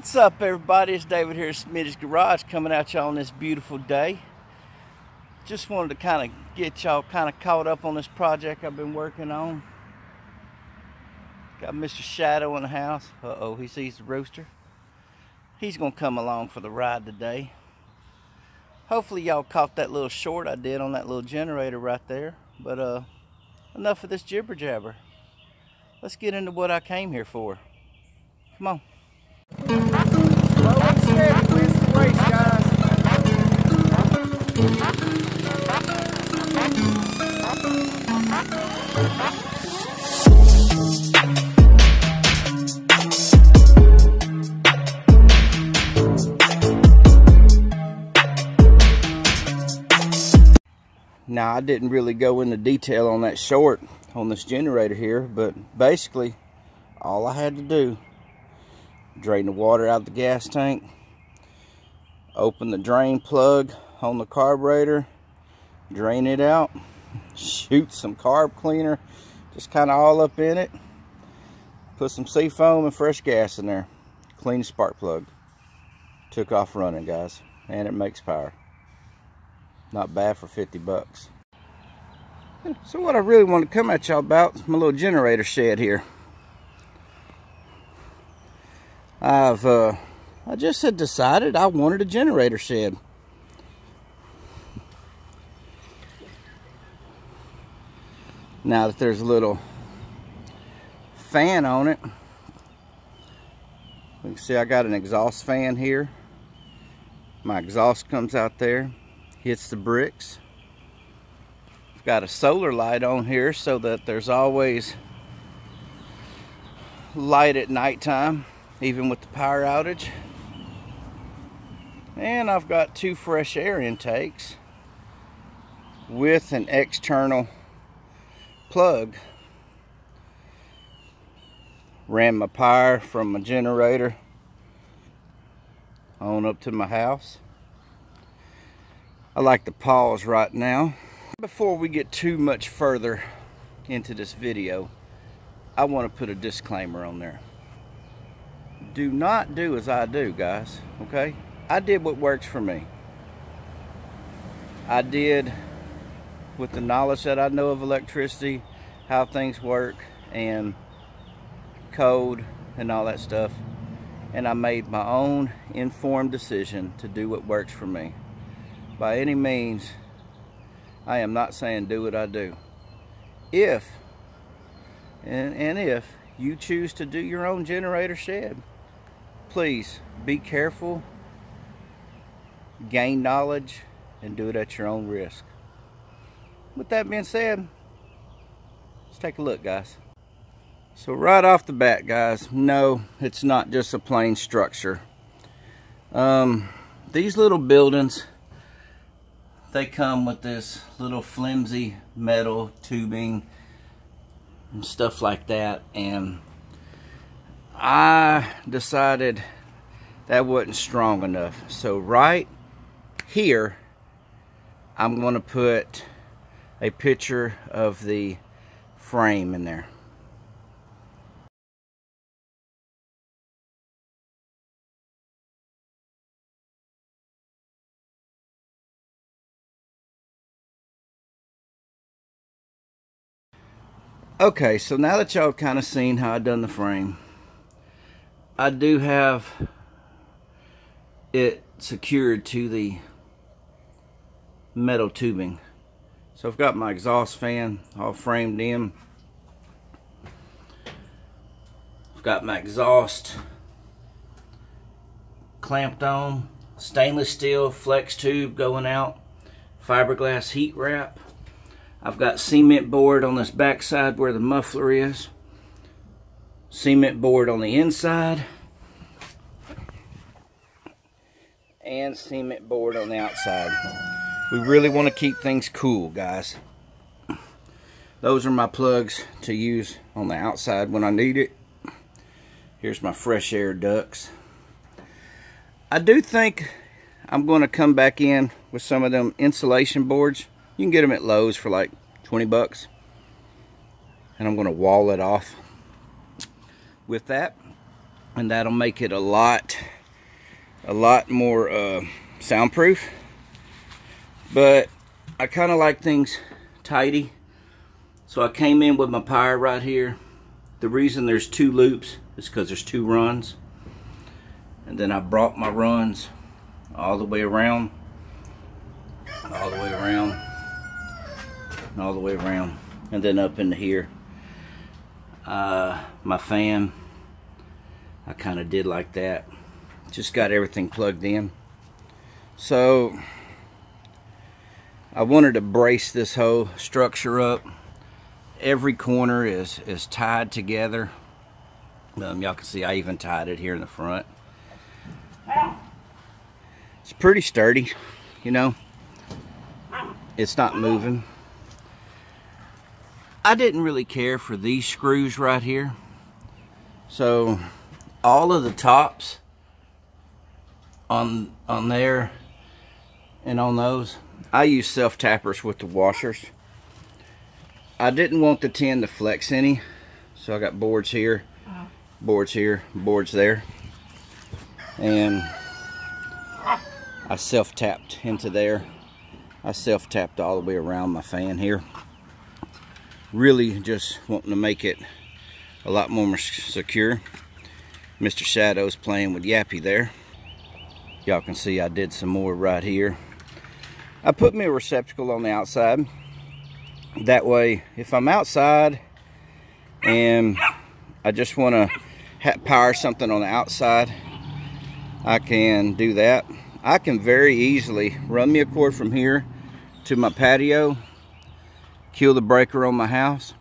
What's up, everybody? It's David here at Smitty's Garage, coming at y'all on this beautiful day. Just wanted to kind of get y'all kind of caught up on this project I've been working on. Got Mr. Shadow in the house. Uh-oh, he sees the rooster. He's gonna come along for the ride today. Hopefully y'all caught that little short I did on that little generator right there. But enough of this jibber jabber. Let's get into what I came here for. Come on. Slow and steady wins the race, guys. Now, I didn't really go into detail on that short on this generator here, but basically all I had to do, drain the water out of the gas tank, open the drain plug on the carburetor, drain it out, shoot some carb cleaner just kind of all up in it, put some seafoam and fresh gas in there, clean the spark plug, took off running, guys, and it makes power. Not bad for 50 bucks. So what I really want to come at y'all about is my little generator shed here. I just had decided I wanted a generator shed. Now that there's a little fan on it, you can see I got an exhaust fan here. My exhaust comes out there, hits the bricks. I've got a solar light on here so that there's always light at nighttime, even with the power outage. And I've got two fresh air intakes with an external plug. Ran my power from my generator on up to my house. I like to pause right now. Before we get too much further into this video, I want to put a disclaimer on there. Do not do as I do, guys, okay? I did what works for me. I did with the knowledge that I know of electricity, how things work, and code, and all that stuff. And I made my own informed decision to do what works for me. By any means, I am not saying do what I do. If you choose to do your own generator shed, please be careful, gain knowledge, and do it at your own risk. With that being said, let's take a look, guys. So right off the bat, guys, no, it's not just a plain structure. These little buildings, they come with this little flimsy metal tubing and stuff like that, and I decided that wasn't strong enough. So right here, I'm going to put a picture of the frame in there. Okay, so now that y'all kind of seen how I done the frame, I do have it secured to the metal tubing. So I've got my exhaust fan all framed in. I've got my exhaust clamped on, stainless steel flex tube going out, fiberglass heat wrap. I've got cement board on this back side where the muffler is, cement board on the inside, and cement board on the outside. We really want to keep things cool, guys. Those are my plugs to use on the outside when I need it. Here's my fresh air ducts. I do think I'm going to come back in with some of them insulation boards. You can get them at Lowe's for like 20 bucks. And I'm going to wall it off with that. And that'll make it a lot a lot more soundproof. But I kind of like things tidy. So I came in with my power right here. The reason there's 2 loops is because there's 2 runs. And then I brought my runs all the way around, all the way around, and all the way around, and then up into here. My fan, I kind of did like that. Just got everything plugged in. So I wanted to brace this whole structure up. Every corner is tied together. Y'all can see I even tied it here in the front. It's pretty sturdy, you know. It's not moving. I didn't really care for these screws right here. So all of the tops on there and on those, I use self-tappers with the washers. I didn't want the tin to flex any, so I got boards here, boards here, boards there. And I self-tapped into there. I self-tapped all the way around my fan here. Really just wanting to make it a lot more secure. Mr. Shadow's playing with Yappy there. Y'all can see I did some more right here. I put me a receptacle on the outside. That way, if I'm outside and I just want to power something on the outside, I can do that. I can very easily run me a cord from here to my patio, kill the breaker on my house,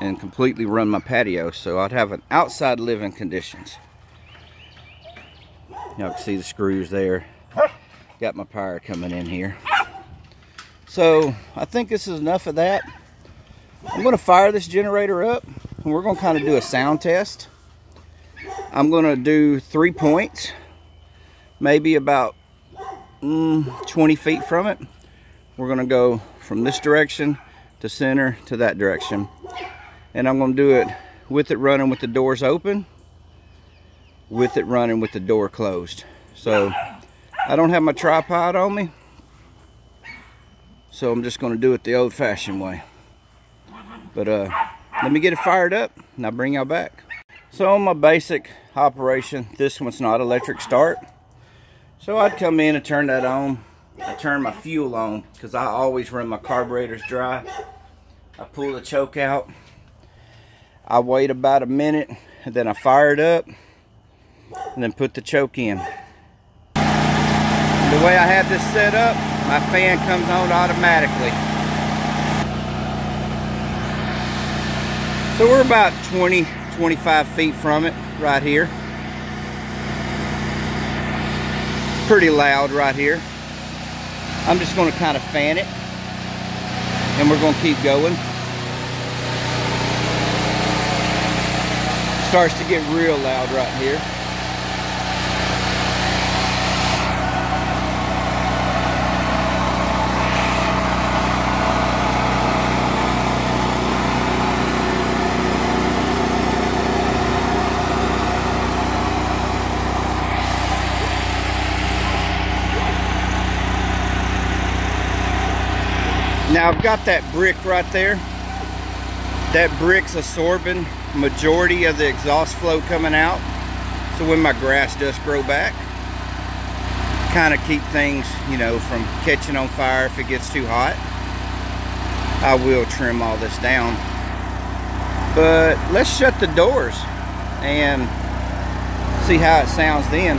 and completely run my patio. So I'd have an outside living conditions. Y'all can see the screws there. Got my power coming in here. So I think this is enough of that. I'm going to fire this generator up and we're going to kind of do a sound test. I'm going to do 3 points, maybe about 20 feet from it. We're going to go from this direction to center to that direction. And I'm going to do it with it running with the doors open, with it running with the door closed. So I don't have my tripod on me, so I'm just going to do it the old-fashioned way. But let me get it fired up and I'll bring y'all back. So on my basic operation, this one's not electric start. So I'd come in and turn that on. I turn my fuel on because I always run my carburetors dry. I pull the choke out. I wait about a minute and then I fire it up and then put the choke in. The way I have this set up, my fan comes on automatically. So we're about 20-25 feet from it right here. Pretty loud right here. I'm just going to kind of fan it and we're going to keep going. Starts to get real loud right here. Now I've got that brick right there. That brick's absorbing majority of the exhaust flow coming out. So when my grass does grow back, kind of keep things, you know, from catching on fire if it gets too hot. I will trim all this down. But let's shut the doors and see how it sounds then.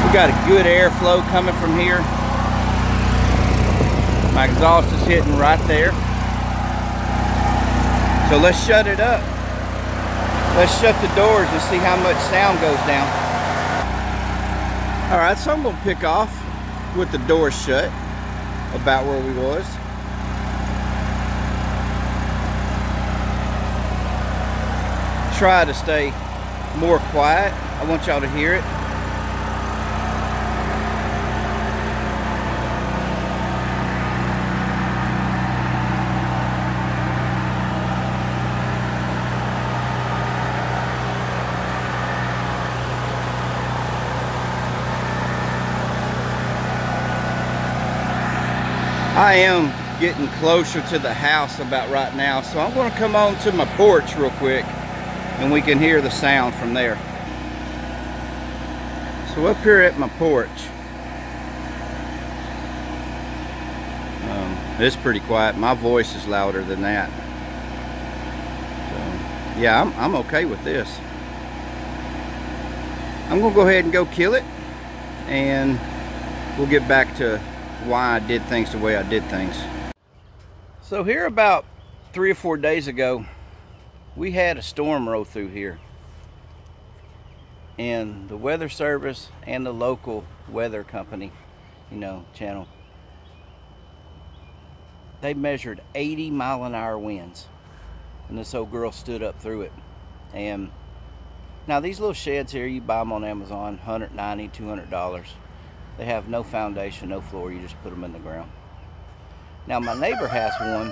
We got a good airflow coming from here. My exhaust is hitting right there. So let's shut it up. Let's shut the doors and see how much sound goes down. All right, so I'm gonna pick off with the doors shut about where we was. Try to stay more quiet. I want y'all to hear it. I am getting closer to the house about right now, so I'm going to come on to my porch real quick and we can hear the sound from there. So up here at my porch, it's pretty quiet. My voice is louder than that. So, yeah, I'm okay with this. I'm going to go ahead and go kill it, and we'll get back to why I did things the way I did things. So here about 3 or 4 days ago, we had a storm roll through here, and the weather service and the local weather company, channel, they measured 80-mile-an-hour winds, and this old girl stood up through it. And now these little sheds here, you buy them on Amazon, $190, $200. They have no foundation, no floor. You just put them in the ground. Now my neighbor has one,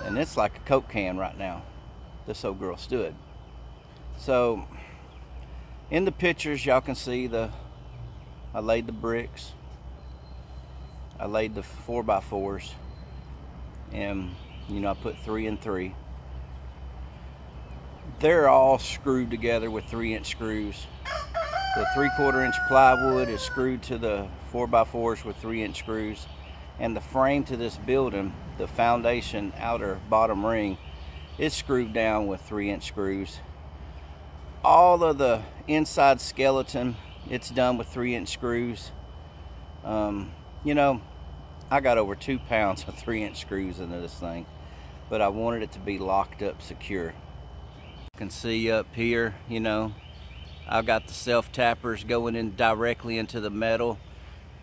and it's like a Coke can right now. This old girl stood. So in the pictures, y'all can see I laid the bricks. I laid the 4x4s, and I put 3 and 3. They're all screwed together with 3-inch screws. The 3/4-inch plywood is screwed to the 4x4s with 3-inch screws, and the frame to this building, the foundation outer bottom ring, is screwed down with 3-inch screws. All of the inside skeleton, it's done with 3-inch screws. I got over 2 pounds of 3-inch screws into this thing, but I wanted it to be locked up secure. You can see up here, I've got the self tappers going in directly into the metal,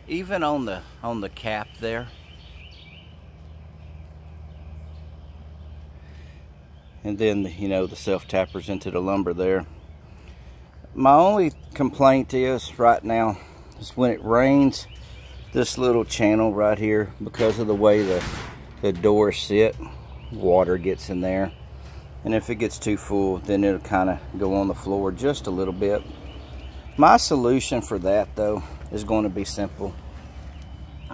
even on the cap there. And then the self tappers into the lumber there. My only complaint is right now is when it rains, this little channel right here, because of the way the doors sit, water gets in there. And if it gets too full, then it'll kind of go on the floor just a little bit. My solution for that, though, is going to be simple.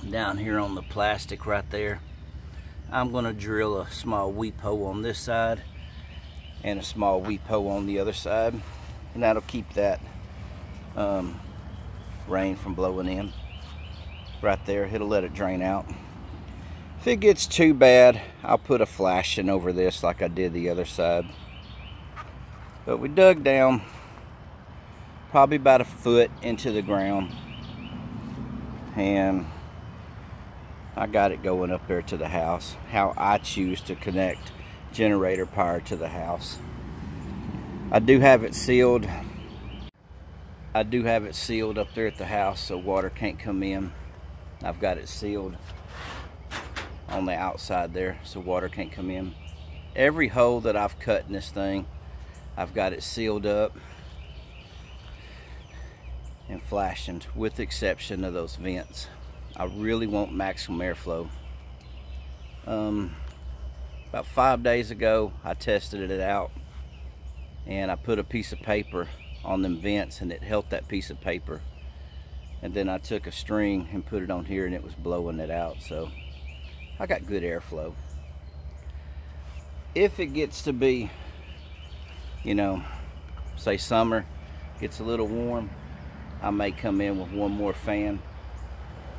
Down here on the plastic right there, I'm going to drill a small weep hole on this side and a small weep hole on the other side. And that'll keep that rain from blowing in. Right there, it'll let it drain out. If it gets too bad, I'll put a flashing over this like I did the other side. But we dug down probably about 1 foot into the ground, and I got it going up there to the house, how I choose to connect generator power to the house. I do have it sealed. I do have it sealed up there at the house so water can't come in. I've got it sealed on the outside there so water can't come in. Every hole that I've cut in this thing, I've got it sealed up and flashioned, with the exception of those vents. I really want maximum airflow. About 5 days ago, I tested it out, and I put a piece of paper on them vents, and it held that piece of paper. And then I took a string and put it on here, and it was blowing it out. So I got good airflow. If it gets to be, say summer, gets a little warm, I may come in with one more fan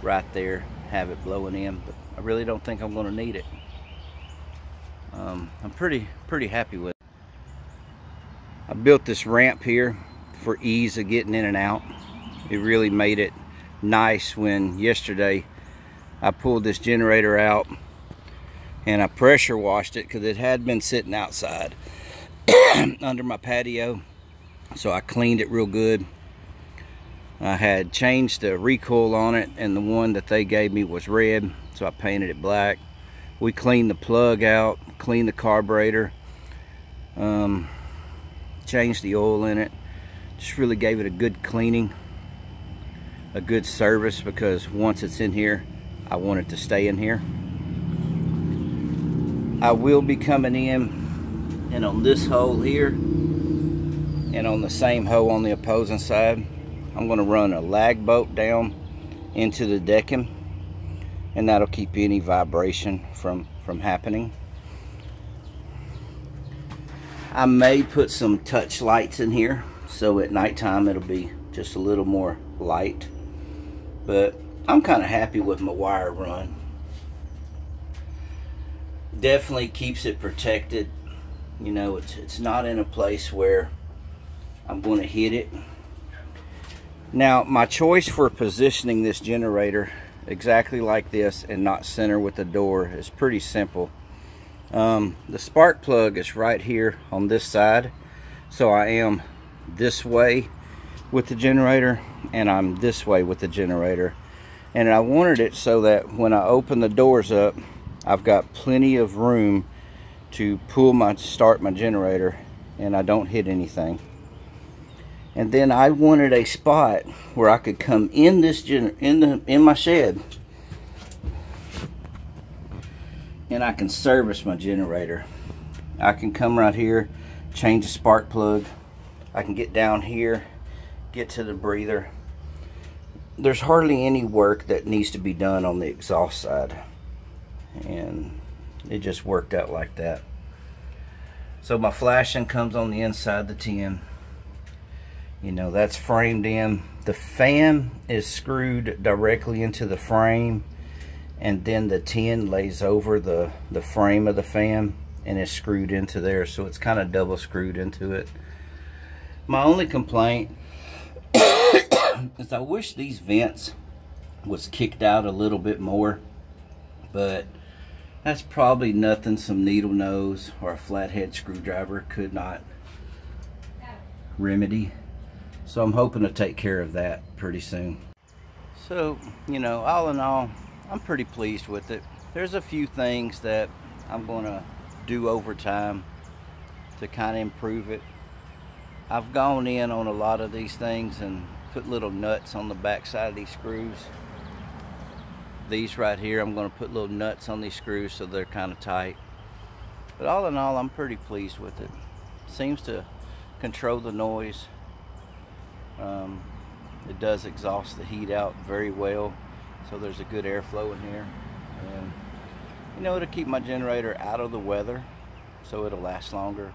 right there, have it blowing in, but I really don't think I'm going to need it. I'm pretty happy with it. I built this ramp here for ease of getting in and out. It really made it nice when yesterday I pulled this generator out and I pressure washed it because it had been sitting outside under my patio. So I cleaned it real good. I had changed the recoil on it, and the one that they gave me was red, so I painted it black. We cleaned the plug out, cleaned the carburetor, changed the oil in it. Just really gave it a good cleaning, a good service, because once it's in here, I want it to stay in here. I will be coming in and on this hole here and on the same hole on the opposing side, I'm going to run a lag bolt down into the decking, and that'll keep any vibration from happening. I may put some touch lights in here, so at nighttime it'll be just a little more light. But I'm kind of happy with my wire run. Definitely keeps it protected. You know, it's not in a place where I'm going to hit it. Now, my choice for positioning this generator exactly like this and not center with the door is pretty simple. The spark plug is right here on this side, so I am this way with the generator and I'm this way with the generator, and I wanted it so that when I open the doors up, I've got plenty of room to start my generator and I don't hit anything. And then I wanted a spot where I could come in this in my shed and I can service my generator. I can come right here, change the spark plug. I can get down here, get to the breather. There's hardly any work that needs to be done on the exhaust side, and it just worked out like that. So my flashing comes on the inside the tin. You know, that's framed in. The fan is screwed directly into the frame, and then the tin lays over the frame of the fan and is screwed into there, so it's kind of double screwed into it. My only complaint is I wish these vents was kicked out a little bit more, but that's probably nothing some needle nose or a flathead screwdriver could not remedy. So I'm hoping to take care of that pretty soon. So, you know, all in all, I'm pretty pleased with it. There's a few things that I'm gonna do over time to kind of improve it. I've gone in on a lot of these things and put little nuts on the back side of these screws. These right here, I'm going to put little nuts on these screws so they're kind of tight. But all in all, I'm pretty pleased with it. Seems to control the noise. It does exhaust the heat out very well, so there's a good airflow in here. And you know, it'll keep my generator out of the weather, so it'll last longer.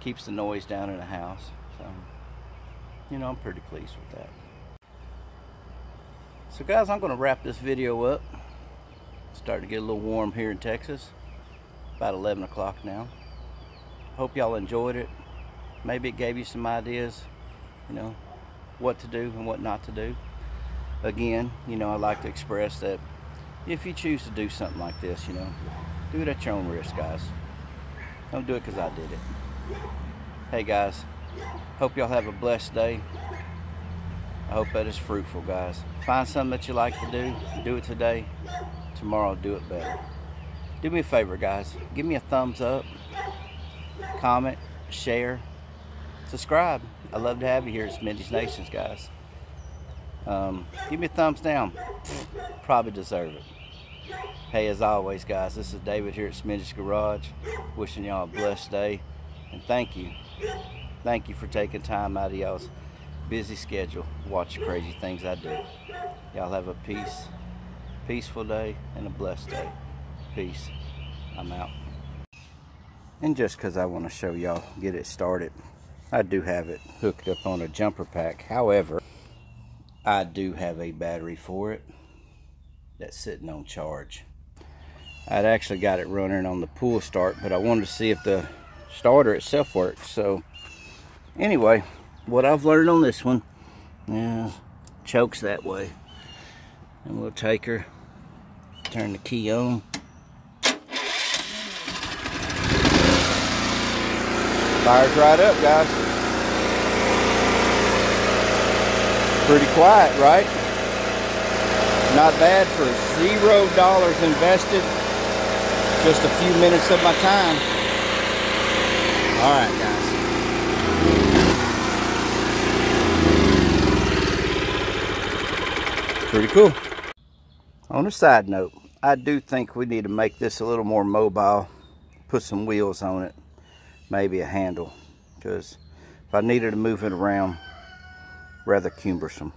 Keeps the noise down in the house. So, you know, I'm pretty pleased with that. So guys, I'm going to wrap this video up. It's starting to get a little warm here in Texas. About 11 o'clock now. Hope y'all enjoyed it. Maybe it gave you some ideas, you know, what to do and what not to do. Again, you know, I like to express that if you choose to do something like this, you know, do it at your own risk, guys. Don't do it because I did it. Hey guys, hope y'all have a blessed day. I hope that is fruitful, guys. Find something that you like to do it today. Tomorrow, do it better. Do me a favor, guys. Give me a thumbs up, comment, share, subscribe. I love to have you here at Smitty's Nations, guys. Give me a thumbs down. Probably deserve it. Hey, as always, guys, this is David here at Smitty's Garage. Wishing y'all a blessed day. And thank you. Thank you for taking time out of y'all's busy schedule to watch the crazy things I do. Y'all have a peaceful day and a blessed day. Peace. I'm out. And just because I want to show y'all, get it started, I do have it hooked up on a jumper pack. However, I do have a battery for it that's sitting on charge. I'd actually got it running on the pull start, but I wanted to see if the starter itself works. So anyway, what I've learned on this one, yeah, chokes that way, and we'll take her, turn the key on, fires right up, guys. Pretty quiet, right? Not bad for $0 invested. Just a few minutes of my time. All right, guys. Pretty cool. On a side note, I do think we need to make this a little more mobile. Put some wheels on it. Maybe a handle. Because if I needed to move it around, rather cumbersome.